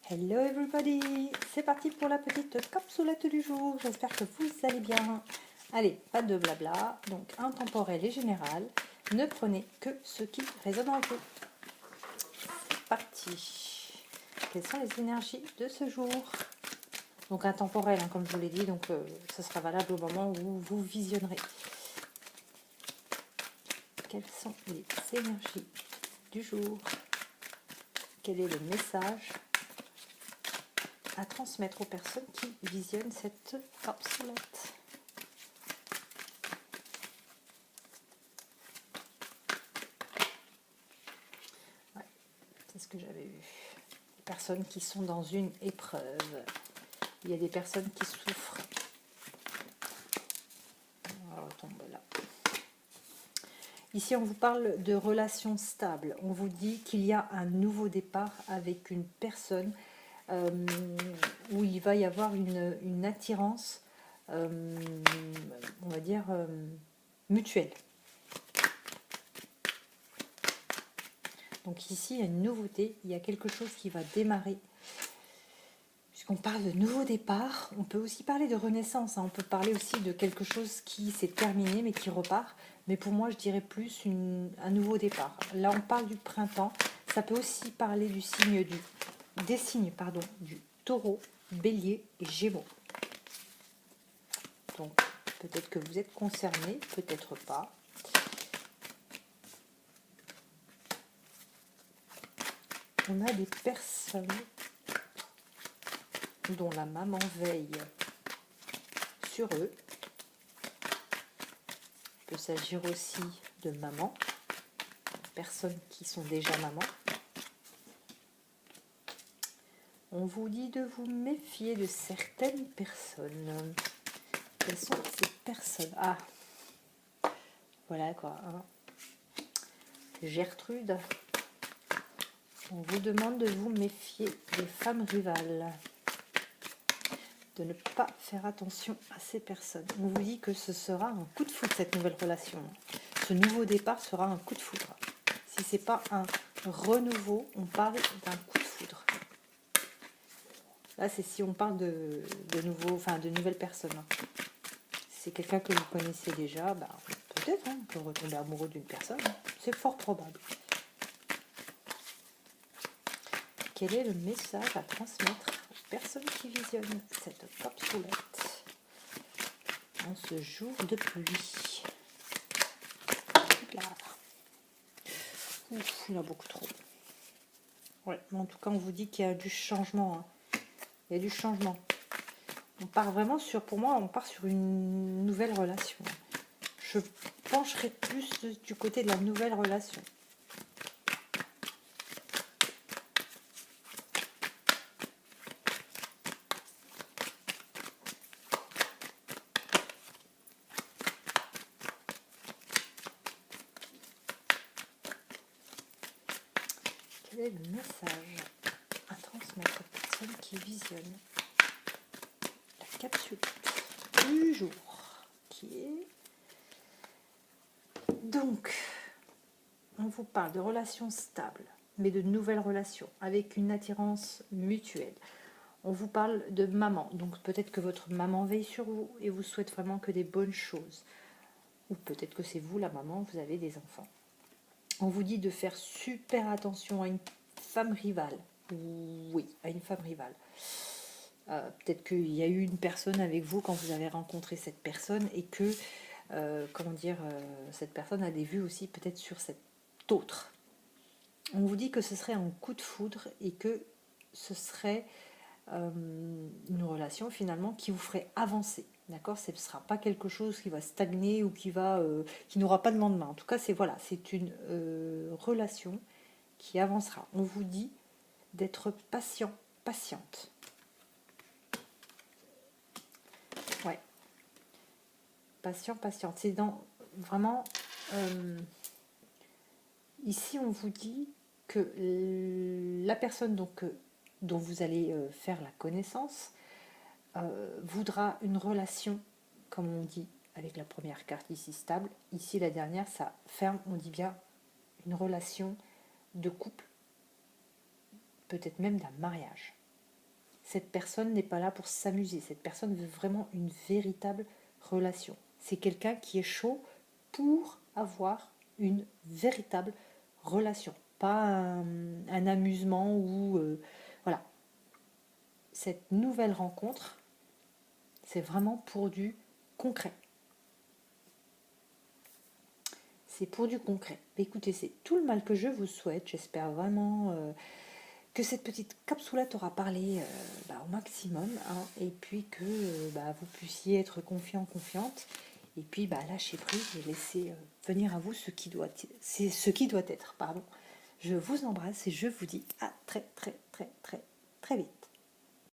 Hello everybody, c'est parti pour la petite capsulette du jour, j'espère que vous allez bien. Allez, pas de blabla, donc intemporel et général, ne prenez que ce qui résonne en vous. C'est parti. Quelles sont les énergies de ce jour? Donc intemporel, hein, comme je vous l'ai dit, donc ce sera valable au moment où vous visionnerez. Quelles sont les énergies du jour? Quel est le message à transmettre aux personnes qui visionnent cette capsulette? Ouais, c'est ce que j'avais vu. Des personnes qui sont dans une épreuve. Il y a des personnes qui souffrent. On retombe là. Ici, on vous parle de relations stables. On vous dit qu'il y a un nouveau départ avec une personne où il va y avoir une attirance, on va dire, mutuelle. Donc ici, il y a une nouveauté, il y a quelque chose qui va démarrer. Puisqu'on parle de nouveau départ, on peut aussi parler de renaissance, hein. On peut parler aussi de quelque chose qui s'est terminé mais qui repart. Mais pour moi, je dirais plus un nouveau départ. Là, on parle du printemps. Ça peut aussi parler des signes du Taureau, Bélier et Gémeaux. Donc, peut-être que vous êtes concerné, peut-être pas. On a des personnes dont la maman veille sur eux. Il peut s'agir aussi de maman, personnes qui sont déjà maman. On vous dit de vous méfier de certaines personnes. Quelles sont ces personnes? Ah, voilà quoi. Hein. Gertrude, on vous demande de vous méfier des femmes rivales. De ne pas faire attention à ces personnes. On vous dit que ce sera un coup de foudre, cette nouvelle relation. Ce nouveau départ sera un coup de foudre. Si ce n'est pas un renouveau, on parle d'un coup de foudre. Là, c'est si on parle de nouvelles personnes. Si c'est quelqu'un que vous connaissez déjà, bah, peut-être, hein, on peut retomber amoureux d'une personne. C'est fort probable. Quel est le message à transmettre aux personnes qui visionnent cette capsulette en ce jour de pluie? Là. Ouf, il y en a beaucoup trop. Ouais, mais en tout cas, on vous dit qu'il y a du changement. Hein. Il y a du changement. On part vraiment pour moi, on part sur une nouvelle relation. Je pencherai plus du côté de la nouvelle relation. Quel est le message à transmettre aux personnes qui visionnent la capsule du jour qui est... Donc, on vous parle de relations stables, mais de nouvelles relations avec une attirance mutuelle. On vous parle de maman, donc peut-être que votre maman veille sur vous et vous souhaite vraiment que des bonnes choses. Ou peut-être que c'est vous, la maman, vous avez des enfants. On vous dit de faire super attention à une femme rivale. Oui, à une femme rivale. Peut-être qu'il y a eu une personne avec vous quand vous avez rencontré cette personne et que, cette personne a des vues aussi peut-être sur cette autre. On vous dit que ce serait un coup de foudre et que ce serait une relation finalement qui vous ferait avancer. D'accord, ce ne sera pas quelque chose qui va stagner ou qui n'aura pas de lendemain. En tout cas, c'est une relation qui avancera. On vous dit d'être patient, patiente. Ouais. Patient, patiente. C'est vraiment... ici, on vous dit que la personne dont vous allez faire la connaissance voudra une relation, comme on dit avec la première carte ici, stable. Ici, la dernière, ça ferme, on dit bien une relation de couple, peut-être même d'un mariage. Cette personne n'est pas là pour s'amuser. Cette personne veut vraiment une véritable relation. C'est quelqu'un qui est chaud pour avoir une véritable relation. Pas un amusement ou... voilà. Cette nouvelle rencontre, c'est vraiment pour du concret. C'est pour du concret. Écoutez, c'est tout le mal que je vous souhaite. J'espère vraiment que cette petite capsoulette aura parlé au maximum. Hein, et puis que vous puissiez être confiant, confiante. Et puis lâcher prise et laisser venir à vous ce qui doit être. Pardon. Je vous embrasse et je vous dis à très très très très très vite.